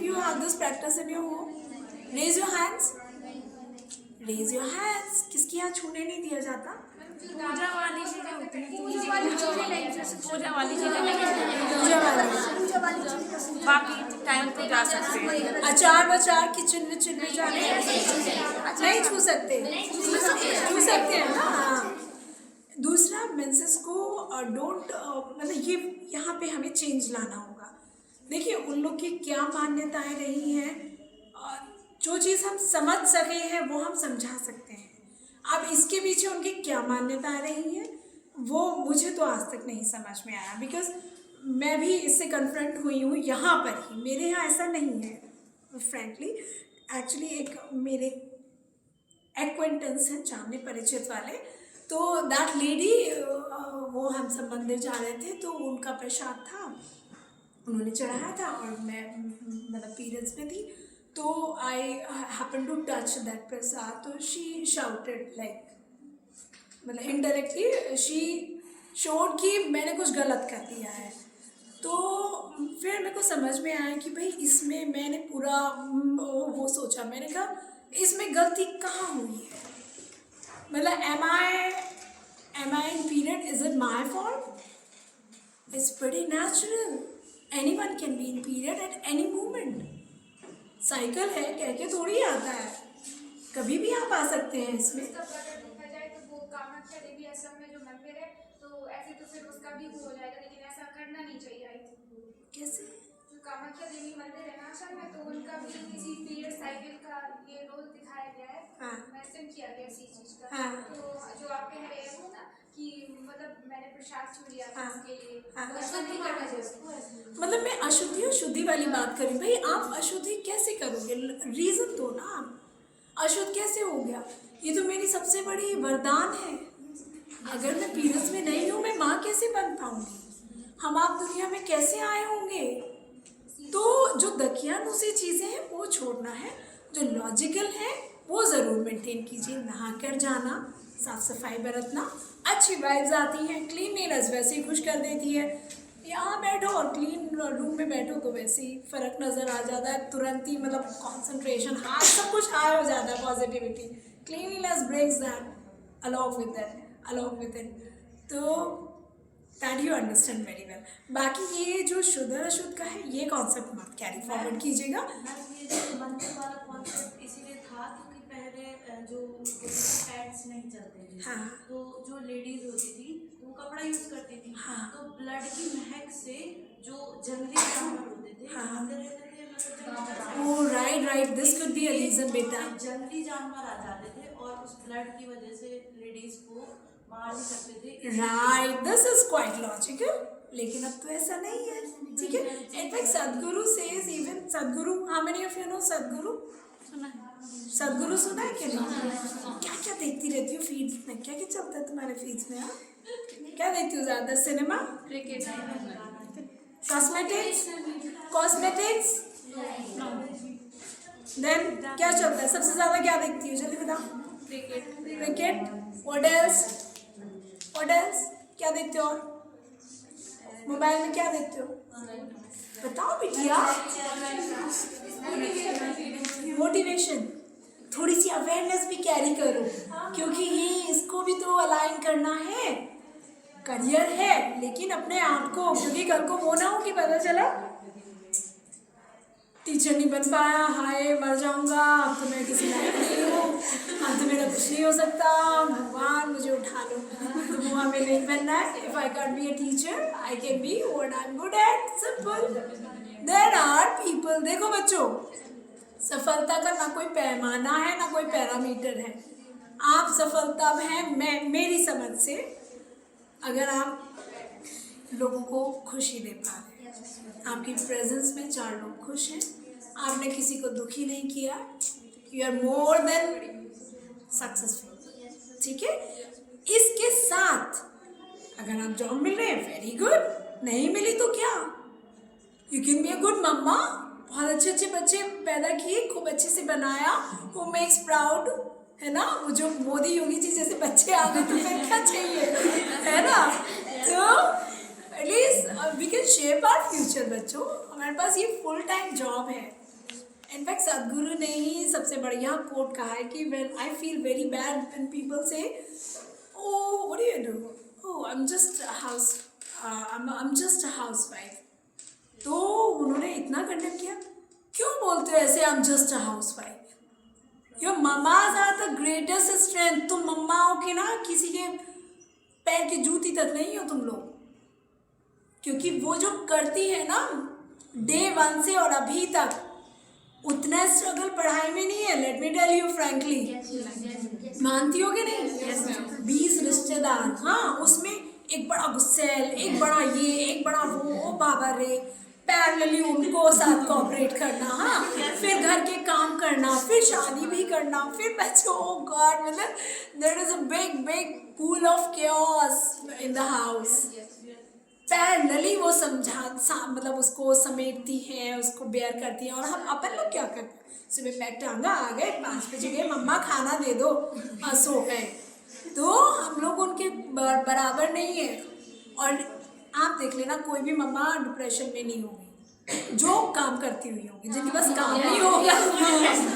you have this practice in your home? Raise your hands, raise your hands. किसके यहाँ छूने नहीं दिया जाता? पूजा वाली चीजें होती हैं, पूजा वाली चीजें नहीं, पूजा वाली चीजें पूजा वाली बाकी टाइम तो जा सकते हैं। अचार वचार किचन विचन में जाने नहीं छू सकते, छू सकते हैं ना। हाँ। दूसरा, मेंसेस को डोंट, मतलब ये यहाँ पे हमें चेंज लाना होगा। देखिए उन लोग की क्या मान्यताएं रही हैं, जो चीज़ हम समझ सके हैं वो हम समझा सकते हैं। अब इसके पीछे उनकी क्या मान्यताएं रही हैं वो मुझे तो आज तक नहीं समझ में आया, बिकॉज मैं भी इससे कन्फ्रंट हुई हूँ यहाँ पर ही। मेरे यहाँ ऐसा नहीं है फ्रेंकली। एक्चुअली एक मेरे एक्वेंटेंस हैं, जानने परिचित वाले, तो दैट लेडी, वो हम सब मंदिर जा रहे थे तो उनका प्रसाद था, उन्होंने चढ़ाया था और मैं मतलब पीरियड्स में थी, तो I happen to touch that prasad, तो शी शाउटेड लाइक, मतलब इनडायरेक्टली शी शोड कि मैंने कुछ गलत कर दिया है। तो फिर मेरे को समझ में आया कि भाई इसमें मैंने पूरा वो सोचा, मैंने कहा इसमें गलती कहाँ हुई है, मतलब am I in period, is it my fault? It's pretty natural, anyone can be in period at any moment. Cycle है कह के थोड़ी आता है, कभी भी आप आ सकते हैं इसमें। उसका अगर देखा जाए तो वो कामाख्या देवी असम में जो मंदिर है, तो ऐसे तो फिर उसका भी हो जाएगा, लेकिन ऐसा करना नहीं चाहिए। आई थिंक कैसे? जो कामाख्या देवी मंदिर है ना असम में, तो उनका भी किसी पीरियड साइकिल का ये रोल दिखाया गया है, हाँ। मेंशन किया गया इसी चीज का। हाँ। तो जो आप कह रहे हो ना कि मतलब मैंने प्रसाद छू लिया था, हाँ। उसके लिए हाँ। तो ऐसा नहीं करना चाहिए। मतलब मैं अशुद्धि और शुद्धि वाली बात करी, भाई आप अशुद्धि कैसे करोगे? रीज़न दो ना। आप अशुद्ध कैसे हो गया? ये तो मेरी सबसे बड़ी वरदान है। अगर मैं पीरियड्स में नहीं हूँ, मैं माँ कैसे बन पाऊँगी? हम आप दुनिया में कैसे आए होंगे? तो जो दकियानुसी चीज़ें हैं वो छोड़ना है, जो लॉजिकल है वो ज़रूर मेंटेन कीजिए। नहा कर जाना, साफ सफाई बरतना, अच्छी वाइब्स आती हैं, क्लीनलीनेस वैसे ही खुश कर देती है। यहाँ बैठो और क्लीन रूम में बैठो तो वैसे ही फ़र्क नज़र आ जाता है, तुरंत ही मतलब कॉन्सेंट्रेशन हाई, सब कुछ हाई हो जाता है, positivity. Cleanliness brings that along with it, तो that you understand very well. बाकी ये जो शुद्ध अशुद्ध का है, ये कॉन्सेप्ट मत कैरी फॉरवर्ड कीजिएगा। ये जो मंदिर वाला कॉन्सेप्ट इसी जो पैड्स नहीं चलते थे, हाँ। तो जो लेडीज होती थी तो वो कपड़ा यूज करती थी। हाँ। तो ब्लड की महक से जो जंगली जानवर होते थे हाँ। भागते रहते थे, मतलब जंगल oh right, this could be a reason बेटा। जंगली जानवर आ जाते थे और उस ब्लड की वजह से लेडीज को मार नहीं सकते थे। Right, this is quite logical, लेकिन अब तो ऐसा नहीं है, ठीक है। इनफैक्ट सदगुरु सेज, इवन सदगुरु, how many of you know सदगुरु? सदगुरु सुना है कि नहीं? क्या क्या देखती रहती हो फीड्स में? क्या क्या चलता है तुम्हारे फीड्स में? हाँ, क्या देखती हो ज्यादा? सिनेमा, कॉस्मेटिक्स, देन क्या चलता है सबसे ज्यादा? क्या देखती हो जल्दी बताओ? Cricket, what else? क्या देखते हो? और मोबाइल में क्या देखते हो? बताओ बिटिया। मोटिवेशन, थोड़ी सी अवेयरनेस भी कैरी करो, क्योंकि ये इसको भी तो अलाइन करना है, करियर है, लेकिन अपने आप को, क्योंकि कल को वो ना हो कि पता चला टीचर नहीं बन पाया, हाय मर जाऊंगा, अब तो मैं किसी लायक नहीं हूँ, अब तो मेरा कुछ नहीं हो सकता, भगवान मुझे उठा लो। तो वो हमें नहीं बनना है। If I can be a teacher, I can be what I am good at, simple. There are people, देखो बच्चों, सफलता का ना कोई पैमाना है ना कोई पैरामीटर है। आप सफलता हैं, मैं मेरी समझ से, अगर आप लोगों को खुशी दे पा रहे हैं, आपकी प्रेजेंस में 4 लोग खुश हैं, आपने किसी को दुखी नहीं किया, you are more than successful, ठीक है। इसके साथ अगर आप जॉब मिल रहे हैं, वेरी गुड, नहीं मिली तो क्या, you can be a good mamma, बहुत अच्छे अच्छे बच्चे पैदा किए, खूब अच्छे से बनाया, हु मेक्स प्राउड, है ना। वो जो मोदी योगी जी जैसे बच्चे आ गए तो फिर क्या चाहिए, है ना। तो at least we can shape our future बच्चों, हमारे पास ये फुल टाइम जॉब है। इनफैक्ट सदगुरु ने ही सबसे बढ़िया कोट कहा है कि when I feel very bad when people say oh what do you do, oh I am just a housewife, तो उन्होंने इतना कंडेम किया, क्यों बोलते हो ऐसे, I am just a housewife, your mammas are the greatest strength. तुम मम्माओं के ना किसी के पैर की जूती तक नहीं हो तुम लोग, क्योंकि वो जो करती है ना डे 1 से और अभी तक, उतना स्ट्रगल पढ़ाई में नहीं है, let me tell you frankly. मानती हो कि नहीं? 20 रिश्तेदार, हाँ, उसमें एक बड़ा गुस्सेल, एक बड़ा ये, एक बड़ा वो, ओ बाबा रे, पैरेलली उनको साथ कोऑपरेट करना, हाँ, फिर घर के काम करना, फिर शादी भी करना, फिर बच्चों, ओ गॉड, मतलब there is a big pool of chaos in the house. Parallelly वो मतलब उसको समेटती हैं, उसको बेयर करती हैं, और हम अपन लोग क्या करते हैं, सुबह पैर टांगा, आ गए, 5 बजे गए, मम्मा खाना दे दो, सो गए। तो हम लोग उनके बराबर नहीं है। और आप देख लेना, कोई भी मम्मा डिप्रेशन में नहीं होगी जो काम करती हुई होगी, जिनके पास काम नहीं होगा,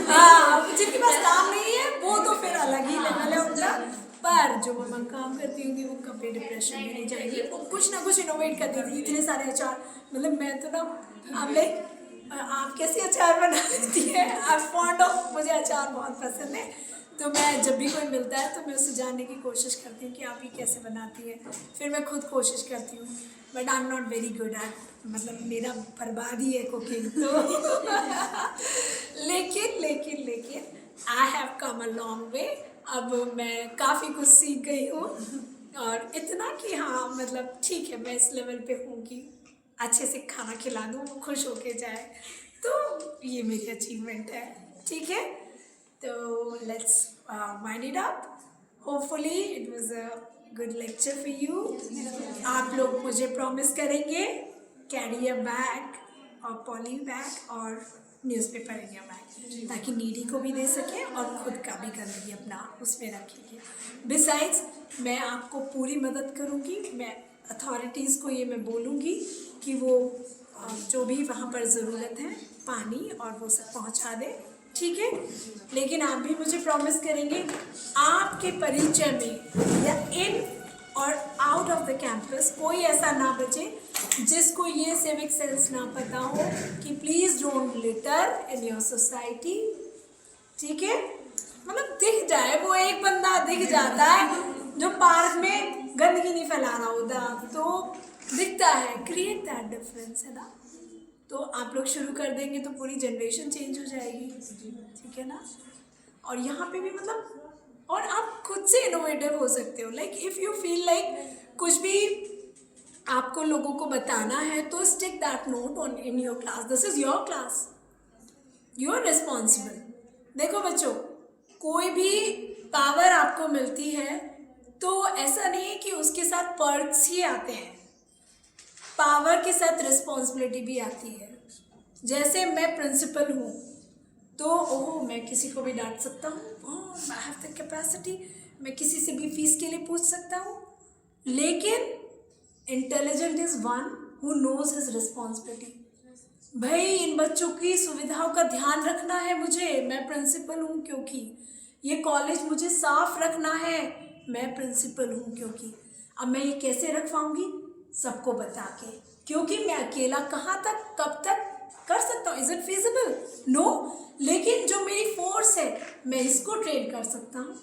हाँ, जिनके पास काम नहीं है वो तो फिर अलग ही लेवल है उनका, पर जो मम्मा काम करती होंगी वो कभी डिप्रेशन में नहीं जाएगी, वो कुछ ना कुछ इनोवेट करती थी। इतने सारे अचार, मतलब मैं तो ना, आप कैसे अचार बना लेती है, आई फॉन्ड ऑफ, मुझे अचार बहुत पसंद है, तो मैं जब भी कोई मिलता है तो मैं उससे जानने की कोशिश करती हूँ कि आप ये कैसे बनाती है, फिर मैं खुद कोशिश करती हूँ, but I am not very good eight, मतलब मेरा बर्बाद ही है कुकिंग तो लेकिन I have come a long way, अब मैं काफ़ी कुछ सीख गई हूँ, और इतना कि हाँ, मतलब ठीक है, मैं इस लेवल पे हूँ कि अच्छे से खाना खिला दूँ, वो खुश होके जाए, तो ये मेरी अचीवमेंट है, ठीक है। तो let's wind it up, hopefully it was a good lecture for you. आप लोग मुझे प्रॉमिस करेंगे कैरी अ बैग और पॉली बैग और न्यूज़पेपर इन योर बैग, ताकि नीडी को भी दे सकें और खुद का भी गंदगी अपना उसमें रखेंगे। बिसाइड्स मैं आपको पूरी मदद करूँगी, मैं अथॉरिटीज़ को ये मैं बोलूँगी कि वो जो भी वहाँ पर ज़रूरत है पानी और वो सब पहुँचा दें, ठीक है। लेकिन आप भी मुझे प्रॉमिस करेंगे आपके परिचय में या इन और आउट ऑफ द कैंपस कोई ऐसा ना बचे जिसको ये सिविक सेंस ना पता हो कि please don't litre in your society, ठीक है। मतलब दिख जाए, वो एक बंदा दिख जाता है जो पार्क में गंदगी नहीं फैला रहा होता, तो दिखता है, क्रिएट दैट डिफरेंस, है ना। तो आप लोग शुरू कर देंगे तो पूरी जनरेशन चेंज हो जाएगी, ठीक है ना। और यहाँ पे भी मतलब, और आप खुद से इनोवेटिव हो सकते हो, like if you feel like कुछ भी आपको लोगों को बताना है तो stick that note on in your class, this is your class, you are responsible. देखो बच्चों, कोई भी पावर आपको मिलती है तो ऐसा नहीं है कि उसके साथ पर्क्स ही आते हैं, पावर के साथ रिस्पॉन्सिबिलिटी भी आती है। जैसे मैं प्रिंसिपल हूँ तो ओह मैं किसी को भी डांट सकता हूँ, ओह आई हैव द कैपेसिटी, मैं किसी से भी फीस के लिए पूछ सकता हूँ। लेकिन intelligent is one who knows his responsibility. भाई इन बच्चों की सुविधाओं का ध्यान रखना है मुझे, मैं प्रिंसिपल हूँ क्योंकि ये कॉलेज मुझे साफ रखना है, मैं प्रिंसिपल हूँ क्योंकि। अब मैं ये कैसे रख पाऊँगी? सबको बता के, क्योंकि मैं अकेला कहाँ तक कब तक कर सकता हूँ? Is it feasible? नो। लेकिन जो मेरी फोर्स है मैं इसको ट्रेन कर सकता हूँ।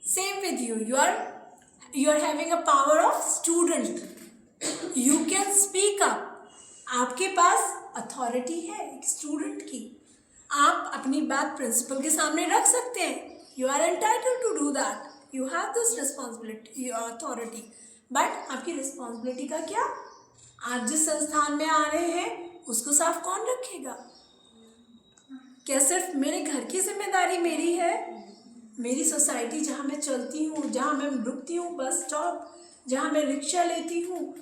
Same with you, you are having a power of student, you can speak up, आपके पास अथॉरिटी है एक स्टूडेंट की, आप अपनी बात प्रिंसिपल के सामने रख सकते हैं, you are entitled to do that, you have this responsibility authority. But आपकी रिस्पॉन्सिबिलिटी का क्या? आप जिस संस्थान में आ रहे हैं उसको साफ कौन रखेगा? क्या सिर्फ मेरे घर की जिम्मेदारी मेरी है? मेरी सोसाइटी जहाँ मैं चलती हूँ, जहाँ मैं रुकती हूँ, बस स्टॉप, जहाँ मैं रिक्शा लेती हूँ,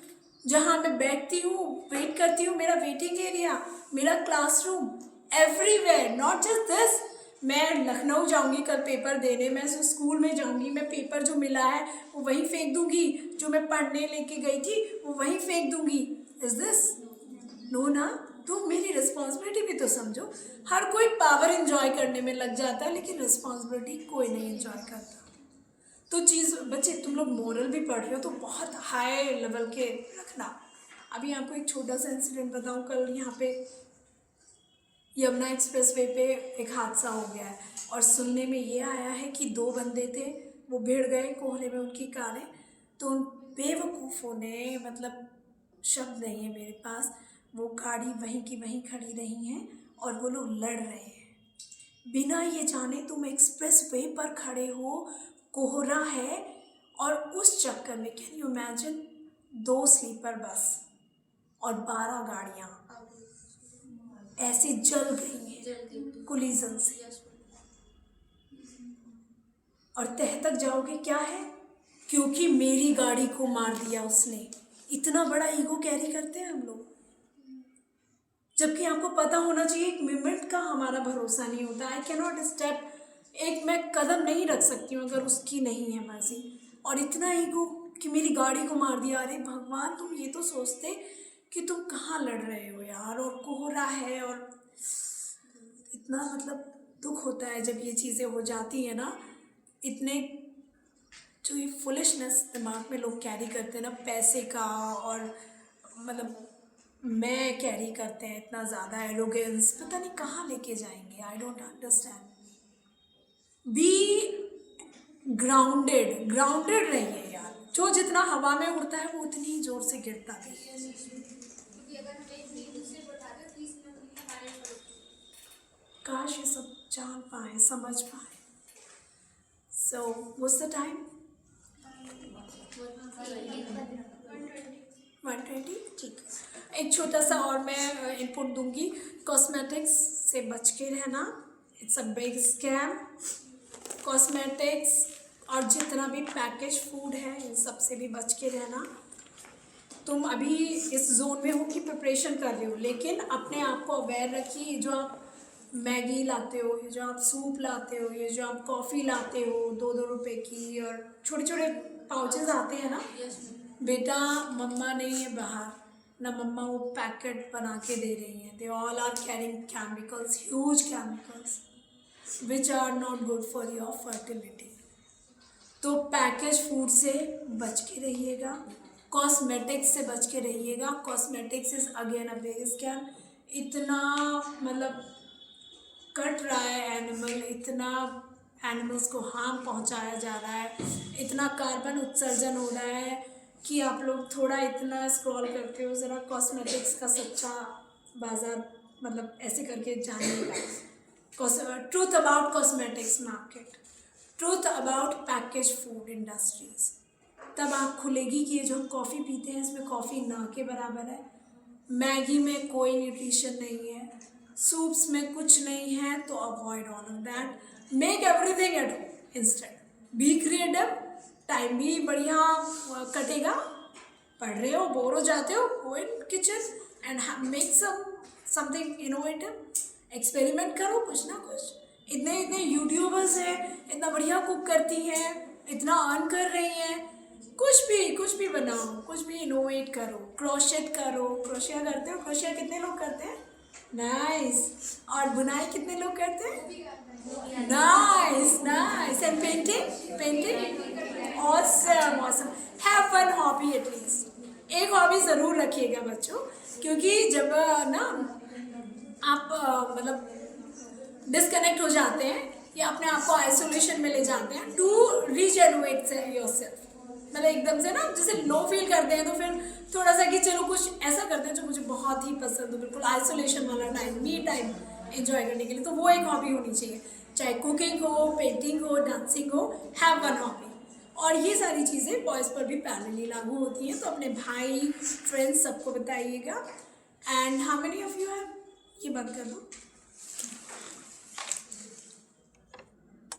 जहाँ मैं बैठती हूँ, वेट करती हूँ, मेरा वेटिंग एरिया, मेरा classroom, everywhere, not just this. मैं लखनऊ जाऊँगी कल पेपर देने, मैं स्कूल में जाऊँगी, मैं पेपर जो मिला है वो वहीं फेंक दूँगी, जो मैं पढ़ने लेके गई थी वो वहीं फेंक दूँगी। Is this? नो ना। तो मेरी रिस्पॉन्सिबिलिटी भी तो समझो। हर कोई पावर एंजॉय करने में लग जाता है लेकिन रिस्पॉन्सिबिलिटी कोई नहीं एंजॉय करता। तो चीज़ बच्चे, तुम लोग मोरल भी पढ़ रहे हो तो बहुत हाई लेवल के रखना। अभी आपको एक छोटा सा इंसिडेंट बताऊं, कल यहाँ पे यमुना एक्सप्रेसवे पे एक हादसा हो गया है और सुनने में ये आया है कि 2 बंदे थे, वो भिड़ गए कोहरे में उनकी कारें, तो उन बेवकूफ़ों ने, मतलब शब्द नहीं है मेरे पास, वो गाड़ी वहीं की वहीं खड़ी रही हैं और वो लोग लड़ रहे हैं बिना ये जाने तुम एक्सप्रेस वे पर खड़े हो, कोहरा है, और उस चक्कर में can you imagine 2 sleeper bus और 12 गाड़ियाँ ऐसे जल गई हैं कोलिजन से। और तह तक जाओगे क्या है? क्योंकि मेरी गाड़ी को मार दिया उसने। इतना बड़ा ईगो कैरी करते हैं हम लोग, जबकि आपको पता होना चाहिए एक मिनट का हमारा भरोसा नहीं होता। आई कैन नॉट स्टेप, एक मैं कदम नहीं रख सकती हूँ अगर उसकी नहीं है मर्जी। और इतना ईगो कि मेरी गाड़ी को मार दिया। अरे भगवान, तुम ये तो सोचते कि तुम कहाँ लड़ रहे हो यार, और कोहरा है, और इतना मतलब दुख होता है जब ये चीज़ें हो जाती है ना। इतने जो ये फुलिशनेस दिमाग में लोग कैरी करते हैं ना, पैसे का, और मतलब मैं कैरी करते हैं इतना ज़्यादा एरोगेंस, पता नहीं कहाँ लेके जाएंगे। I don't understand. Be grounded रहिए यार। जो जितना हवा में उड़ता है वो उतनी ही जोर से गिरता भी है। क्योंकि अगर हमें एक दूसरे को बताते तो इसमें उनकी हमारे पड़ती। काश ये सब जान पाए, समझ पाए। So what's the time? 1:20, ठीक। एक छोटा सा और मैं इनपुट दूंगी, कॉस्मेटिक्स से बच के रहना, it's a big scam. Cosmetics और जितना भी पैकेज फूड है इन सब से भी बच के रहना। तुम अभी इस जोन में हो कि प्रिपरेशन कर रहे हो, लेकिन अपने आप को अवेयर रखिए। जो आप मैगी लाते हो, ये जो आप सूप लाते हो, ये जो आप कॉफ़ी लाते हो 2-2 रुपए की, और छोटे छोटे पाउचेस आते हैं ना, बेटा मम्मा नहीं है बाहर ना, मम्मा वो पैकेट बना के दे रही हैं। They all are carrying chemicals, huge chemicals which are not good for your fertility. तो पैकेज फूड से बच के रहिएगा, कॉस्मेटिक्स से बच के रहिएगा। Cosmetics is again a big scam. इतना मतलब कट रहा है एनिमल, इतना एनिमल्स को हार्म पहुंचाया जा रहा है, इतना कार्बन उत्सर्जन हो रहा है कि आप लोग थोड़ा इतना स्क्रॉल करके हो ज़रा कॉस्मेटिक्स का सच्चा बाज़ार मतलब ऐसे करके जानिएगा। Truth about cosmetics market, truth about package food industries, तब आँख खुलेगी कि ये जो हम कॉफ़ी पीते हैं इसमें कॉफ़ी ना के बराबर है, मैगी में कोई न्यूट्रिशन नहीं है, सूप्स में कुछ नहीं है, तो avoid all of that, make everything at home instead, be creative, time भी बढ़िया कटेगा, पढ़ रहे हो बोर हो जाते हो, go in kitchen and make something innovative, experiment करो कुछ ना कुछ। इतने यूट्यूबर्स हैं, इतना बढ़िया कुक करती हैं, इतना अर्न कर रही हैं, कुछ भी बनाओ, कुछ भी इनोवेट करो, क्रोशेट करो, क्रोशिया करते हो, क्रोशिया कितने लोग करते हैं? नाइस। और बुनाई कितने लोग करते हैं? Nice. And painting awesome. Have one hobby at least, एक हॉबी ज़रूर रखिएगा बच्चों, क्योंकि जब ना आप मतलब डिस्कनेक्ट हो जाते हैं या अपने आप को आइसोलेशन में ले जाते हैं, टू रीजेनरेट योरसेल्फ, मतलब एकदम से ना जैसे लो फील करते हैं तो फिर थोड़ा सा कि चलो कुछ ऐसा करते हैं जो मुझे बहुत ही पसंद हो, बिल्कुल आइसोलेशन वाला टाइम, मी टाइम एंजॉय करने के लिए, तो वो एक हॉबी होनी चाहिए, चाहे कुकिंग हो, पेंटिंग हो, डांसिंग हो, हैव वन हॉबी। और ये सारी चीज़ें बॉयज़ पर भी पैरेलली लागू होती हैं, तो अपने भाई फ्रेंड्स सबको बताइएगा। And how many of you have, ये बंद कर दो।